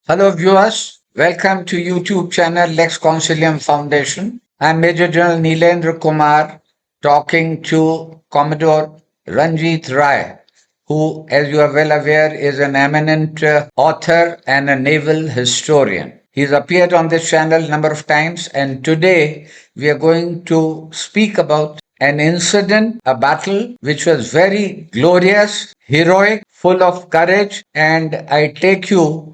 Hello viewers, welcome to YouTube channel Lex Consilium Foundation. I'm Major General Neelendra Kumar talking to Commodore Ranjit Rai, who, as you are well aware, is an eminent author and a naval historian. He's appeared on this channel a number of times, and today we are going to speak about an incident, a battle which was very glorious, heroic, full of courage, and I take you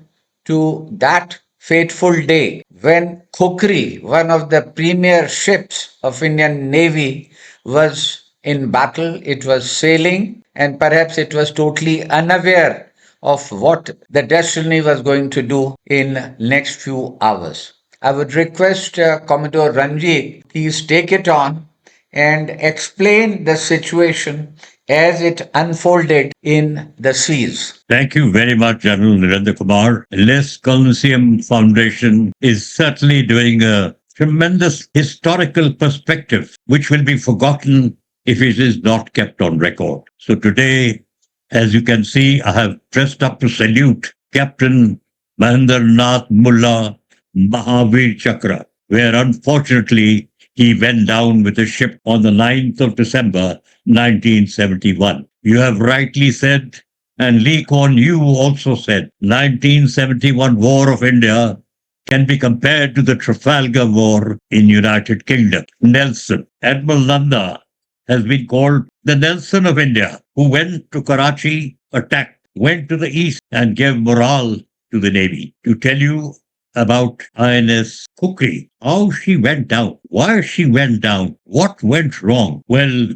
to that fateful day when Khukri, one of the premier ships of Indian Navy, was in battle. It was sailing, and perhaps it was totally unaware of what the destiny was going to do in next few hours. I would request Commodore Ranjit, please take it on and explain the situation as it unfolded in the seas. Thank you very much, General Narendra Kumar. Les Coliseum Foundation is certainly doing a tremendous historical perspective, which will be forgotten if it is not kept on record. So today, as you can see, I have dressed up to salute Captain Mahendranath Mulla Mahavir Chakra, where unfortunately he went down with a ship on the 9th of December 1971. You have rightly said, and Lee Kuan Yew also said, 1971 War of India can be compared to the Trafalgar War in United Kingdom. Nelson, Admiral Nanda, has been called the Nelson of India, who went to Karachi, attacked, went to the east, and gave morale to the Navy. To tell you about INS Khukri, how she went down, why she went down, what went wrong. Well,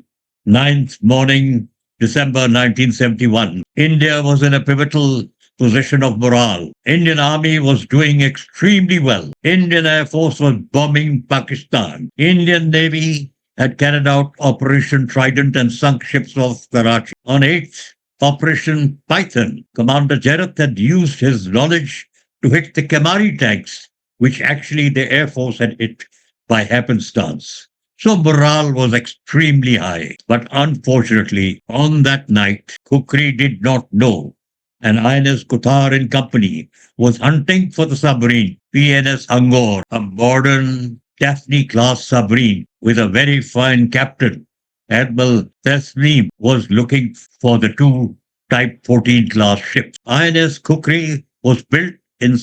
9th morning, December 1971, India was in a pivotal position of morale. Indian Army was doing extremely well. Indian Air Force was bombing Pakistan. Indian Navy had carried out Operation Trident and sunk ships off Karachi. On 8th, Operation Python, Commander Jarrett had used his knowledge to hit the Kamari tanks, which actually the Air Force had hit by happenstance. So morale was extremely high. But unfortunately, on that night, Khukri did not know. And INS Kutar and Company was hunting for the submarine PNS Angor, a modern Daphne-class submarine with a very fine captain. Admiral Tasneem was looking for the two Type 14 class ships. INS Khukri was built in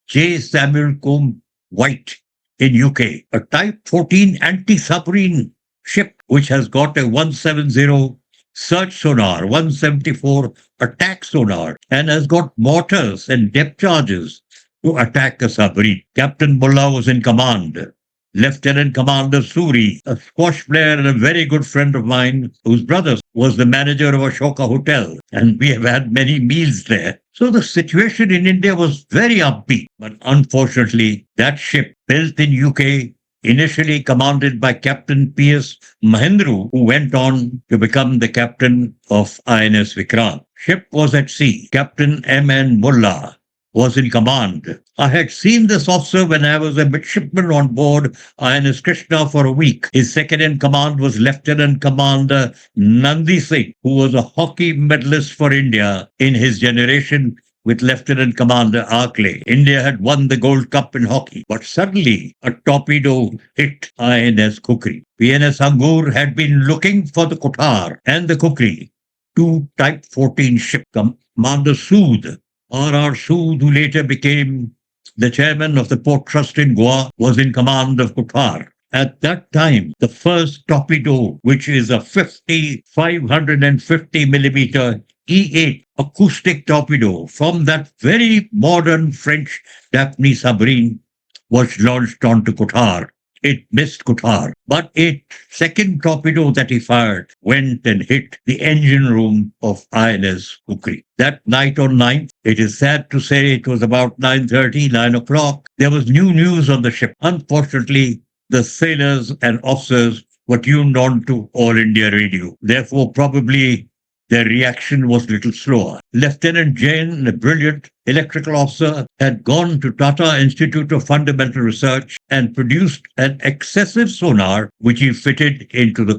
J. Samuel Combe White in UK, a Type 14 anti-submarine ship which has got a 170 search sonar, 174 attack sonar, and has got mortars and depth charges to attack a submarine. Captain Mulla was in command. Lieutenant Commander Suri, a squash player and a very good friend of mine, whose brother was the manager of Ashoka Hotel, and we have had many meals there. So the situation in India was very upbeat. But unfortunately, that ship built in UK, initially commanded by Captain P.S. Mahendru, who went on to become the captain of INS Vikrant. Ship was at sea. Captain MN Mulla was in command. I had seen this officer when I was a midshipman on board INS Krishna for a week. His second in command was Lieutenant Commander Nandi Singh, who was a hockey medalist for India in his generation with Lieutenant Commander Arkley. India had won the Gold Cup in hockey, but suddenly a torpedo hit INS Khukri. PNS Angor had been looking for the Kotar and the Khukri, two Type 14 ships. Commander Sood, R.R. Sood, who later became the chairman of the Port Trust in Goa, was in command of Kotar. At that time, the first torpedo, which is a 550 millimeter E8 acoustic torpedo from that very modern French Daphne submarine, was launched onto Kotar. It missed Kotar, but a second torpedo that he fired went and hit the engine room of INS Khukri. That night on 9th, it is sad to say it was about 9:30, 9 o'clock, there was new news on the ship. Unfortunately, the sailors and officers were tuned on to All India Radio. Therefore, probably their reaction was a little slower. Lieutenant Jain, a brilliant electrical officer, had gone to Tata Institute of Fundamental Research and produced an excessive sonar which he fitted into the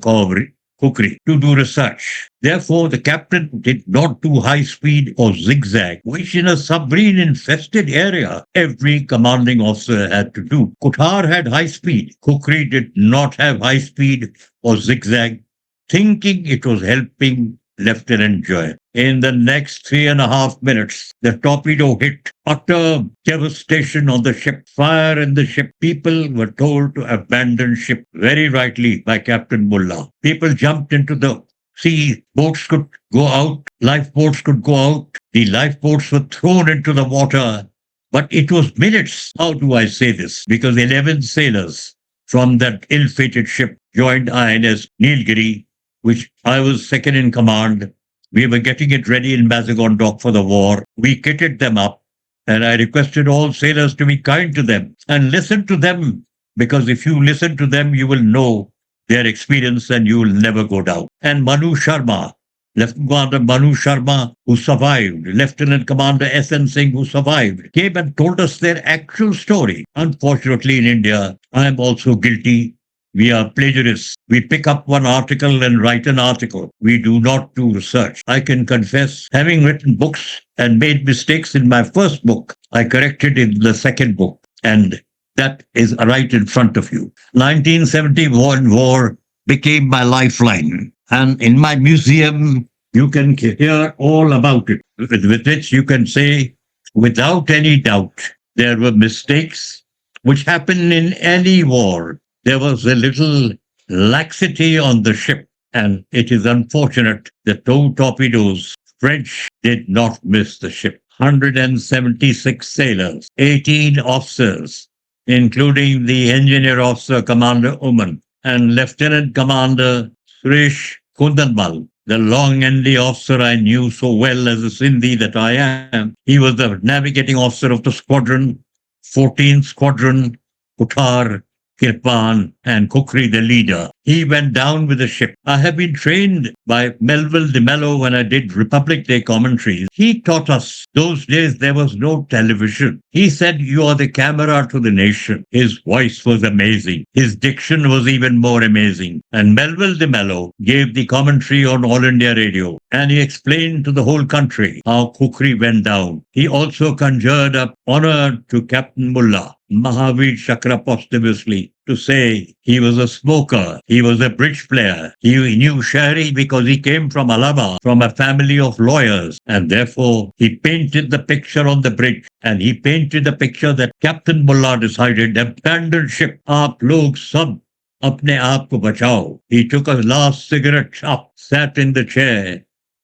Khukri to do research. Therefore, the captain did not do high speed or zigzag, which in a submarine infested area, every commanding officer had to do. Kothar had high speed. Khukri did not have high speed or zigzag, thinking it was helping Lieutenant Joy. In the next 3.5 minutes, the torpedo hit. Utter devastation on the ship. Fire in the ship. People were told to abandon ship, very rightly by Captain Mulla. People jumped into the sea. Boats could go out. Lifeboats could go out. The lifeboats were thrown into the water. But it was minutes. How do I say this? Because 11 sailors from that ill-fated ship joined INS Nilgiri, which I was second in command. We were getting it ready in Mazagon Dock for the war. We kitted them up, and I requested all sailors to be kind to them and listen to them, because if you listen to them, you will know their experience and you will never go down. And Manu Sharma, Lieutenant Commander Manu Sharma, who survived, Lieutenant Commander S.N. Singh, who survived, came and told us their actual story. Unfortunately, in India, I am also guilty. We are plagiarists. We pick up one article and write an article. We do not do research. I can confess, having written books and made mistakes in my first book, I corrected in the second book. And that is right in front of you. 1971 war became my lifeline. And in my museum, you can hear all about it, with which you can say, without any doubt, there were mistakes which happen in any war. There was a little laxity on the ship, and it is unfortunate that two torpedoes, French, did not miss the ship. 176 sailors, 18 officers, including the engineer officer, Commander Oman, and Lieutenant Commander Suresh Kundanmal, the long-endy officer I knew so well as a Sindhi that I am. He was the navigating officer of the squadron, 14th Squadron, Kothar, Kirpan, and Khukri, the leader. He went down with the ship. I have been trained by Melville de Mello when I did Republic Day commentaries. He taught us. Those days there was no television. He said, "You are the camera to the nation." His voice was amazing. His diction was even more amazing. And Melville de Mello gave the commentary on All India Radio, and he explained to the whole country how Khukri went down. He also conjured up honor to Captain Mulla, Mahavir Chakra posthumously, to say he was a smoker, he was a bridge player, he knew Shahri because he came from Allahabad, from a family of lawyers, and therefore he painted the picture on the bridge, and he painted the picture that Captain Mulla decided, abandon ship, aap log sab apne aap ko bachao. He took a last cigarette up, sat in the chair,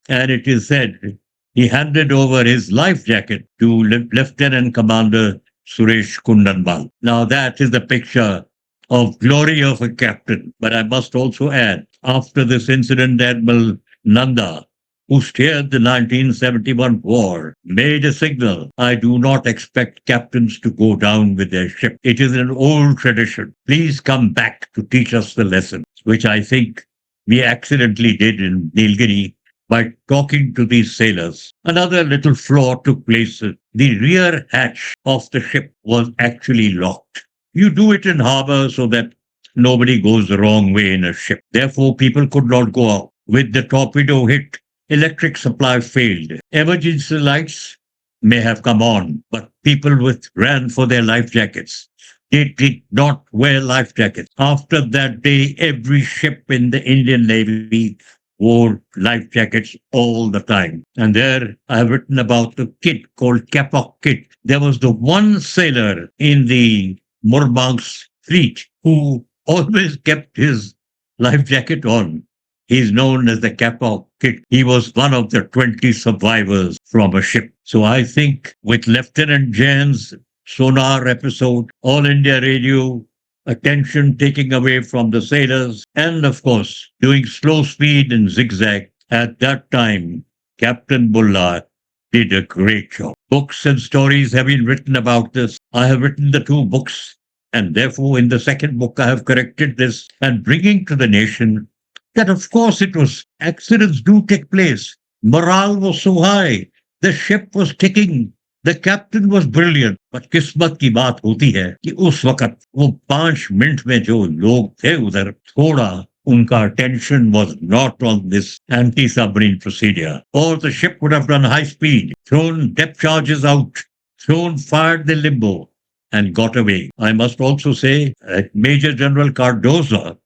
and it is said he handed over his life jacket to Lieutenant Commander Suresh Kundanmal. Now that is the picture of glory of a captain. But I must also add, after this incident, Admiral Nanda, who steered the 1971 war, made a signal. I do not expect captains to go down with their ship. It is an old tradition. Please come back to teach us the lesson, which I think we accidentally did in Nilgiri by talking to these sailors. Another little flaw took place. The rear hatch of the ship was actually locked. You do it in harbor so that nobody goes the wrong way in a ship. Therefore, people could not go out. With the torpedo hit, electric supply failed. Emergency lights may have come on, but people ran for their life jackets. They did not wear life jackets. After that day, every ship in the Indian Navy wore life jackets all the time. And there I have written about the kit called Kapok kit. There was the one sailor in the Murmansk fleet who always kept his life jacket on. He's known as the Kapok kit. He was one of the 20 survivors from a ship. So I think with Lieutenant Jain's sonar episode, All India Radio, attention taking away from the sailors, and of course, doing slow speed and zigzag, at that time, Captain Mulla did a great job. Books and stories have been written about this. I have written the 2 books, and therefore in the second book I have corrected this and bringing to the nation that of course it was, accidents do take place. Morale was so high. The ship was ticking. The captain was brilliant. But किस्मत की बात होती है कि उस वक्त वो 5 minute में जो लोग थे उधर थोड़ा Unka attention was not on this anti-submarine procedure, or the ship would have run high speed, thrown depth charges out, fired the limbo, and got away. I must also say that Major General Cardoza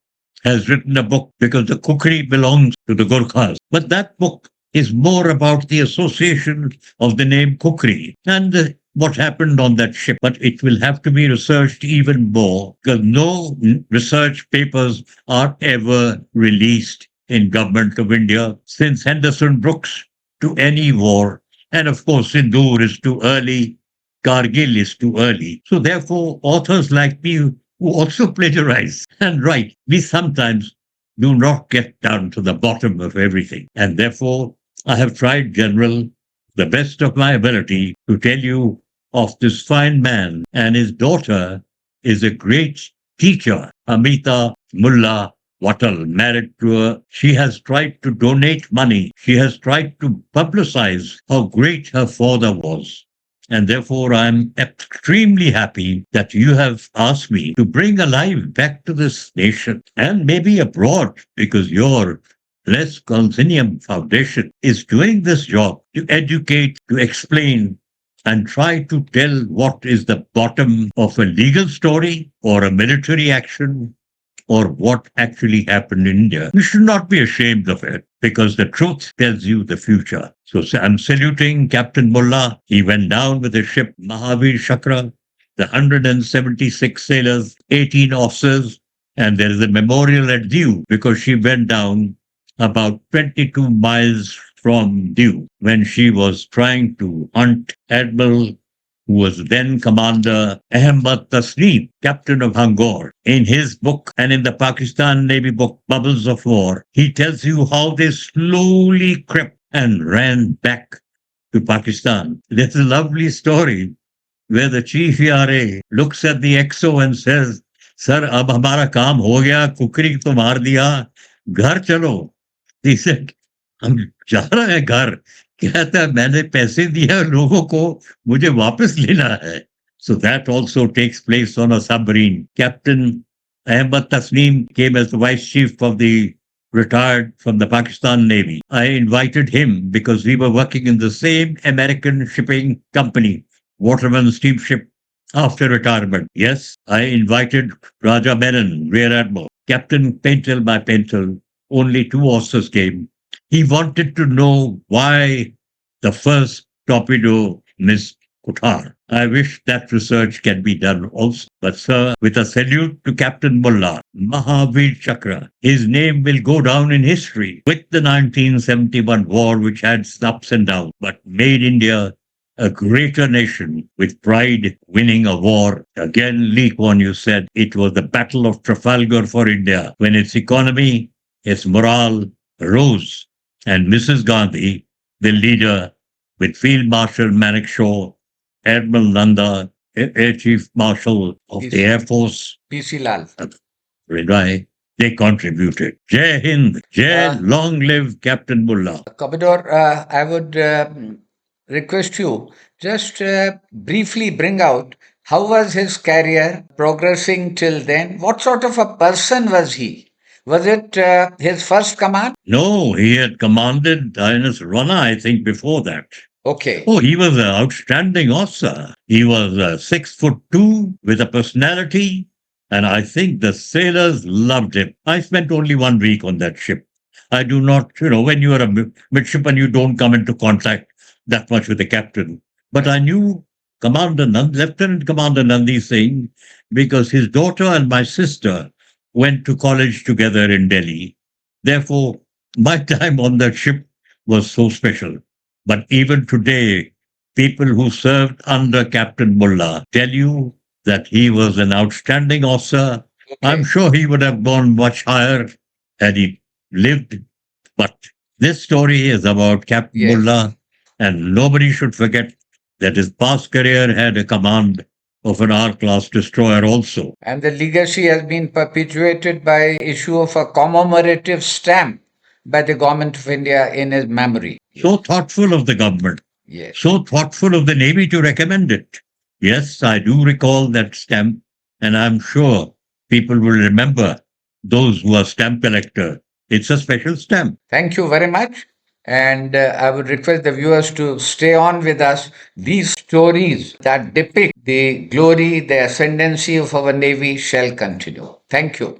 has written a book because the Khukri belongs to the Gurkhas. But that book is more about the association of the name Khukri and what happened on that ship. But it will have to be researched even more because no research papers are ever released in Government of India since Henderson Brooks to any war. And of course, Sindoor is too early. Kargil is too early. So therefore, authors like me who also plagiarize and write, we sometimes do not get down to the bottom of everything. And therefore, I have tried, General, the best of my ability to tell you of this fine man. And his daughter is a great teacher, Amita Mulla Watal, married to her. She has tried to donate money. She has tried to publicize how great her father was. And therefore, I'm extremely happy that you have asked me to bring alive back to this nation and maybe abroad, because your Les Consinium Foundation is doing this job to educate, to explain, and try to tell what is the bottom of a legal story or a military action or what actually happened in India. You should not be ashamed of it because the truth tells you the future. So I'm saluting Captain Mulla. He went down with the ship Mahavir Chakra, the 176 sailors, 18 officers, and there is a memorial at Diu because she went down about 22 miles from Diu when she was trying to hunt Admiral who was then Commander Ahmad Tasneem, captain of Hangor. In his book and in the Pakistan Navy book, Bubbles of War, he tells you how they slowly crept and ran back to Pakistan. There's a lovely story where the chief ERA looks at the XO and says, Sir, ab hamara kaam ho gaya, Khukri to maar diya, ghar chalo. He said, हम जा रहे हैं घर कहता है मैंने पैसे दिए लोगों को मुझे वापस लेना है so that also takes place on a submarine. Captain Ahmad Tasneem came as the vice chief of the retired from the Pakistan Navy. I invited him because we were working in the same American shipping company, Waterman steamship, after retirement. Yes, I invited Raja Menon, Rear Admiral, Captain Paintel by Paintel. Only 2 officers came. He wanted to know why the first torpedo missed Qatar. I wish that research can be done also. But sir, with a salute to Captain Mulla, Mahavir Chakra, his name will go down in history with the 1971 war, which had its ups and downs, but made India a greater nation with pride, winning a war. Again, Lee Kuan Yew said it was the Battle of Trafalgar for India, when its economy, its morale rose. And Mrs. Gandhi, the leader, with Field Marshal Manekshaw, Admiral Nanda, Air Chief Marshal of the Air Force, PC Lal, Rai, they contributed. Jai Hind, Jai, long live Captain Mulla. Commodore, I would request you just briefly bring out how was his career progressing till then? What sort of a person was he? Was it his first command? No, he had commanded INS Rana, I think, before that. Okay. Oh, he was an outstanding officer. He was 6'2" with a personality, and I think the sailors loved him. I spent only 1 week on that ship. I do not, when you are a midshipman, you don't come into contact that much with the captain. But I knew Lieutenant Commander Nandi Singh because his daughter and my sister went to college together in Delhi. Therefore, my time on that ship was so special. But even today, people who served under Captain Mulla tell you that he was an outstanding officer. Okay. I'm sure he would have gone much higher had he lived. But this story is about Captain Mulla, and nobody should forget that his past career had a command of an R-class destroyer also. And the legacy has been perpetuated by issue of a commemorative stamp by the government of India in his memory. So thoughtful of the government. Yes. So thoughtful of the Navy to recommend it. Yes, I do recall that stamp, and I'm sure people will remember those who are stamp collector. It's a special stamp. Thank you very much. And I would request the viewers to stay on with us. These stories that depict the glory, the ascendancy of our Navy shall continue. Thank you.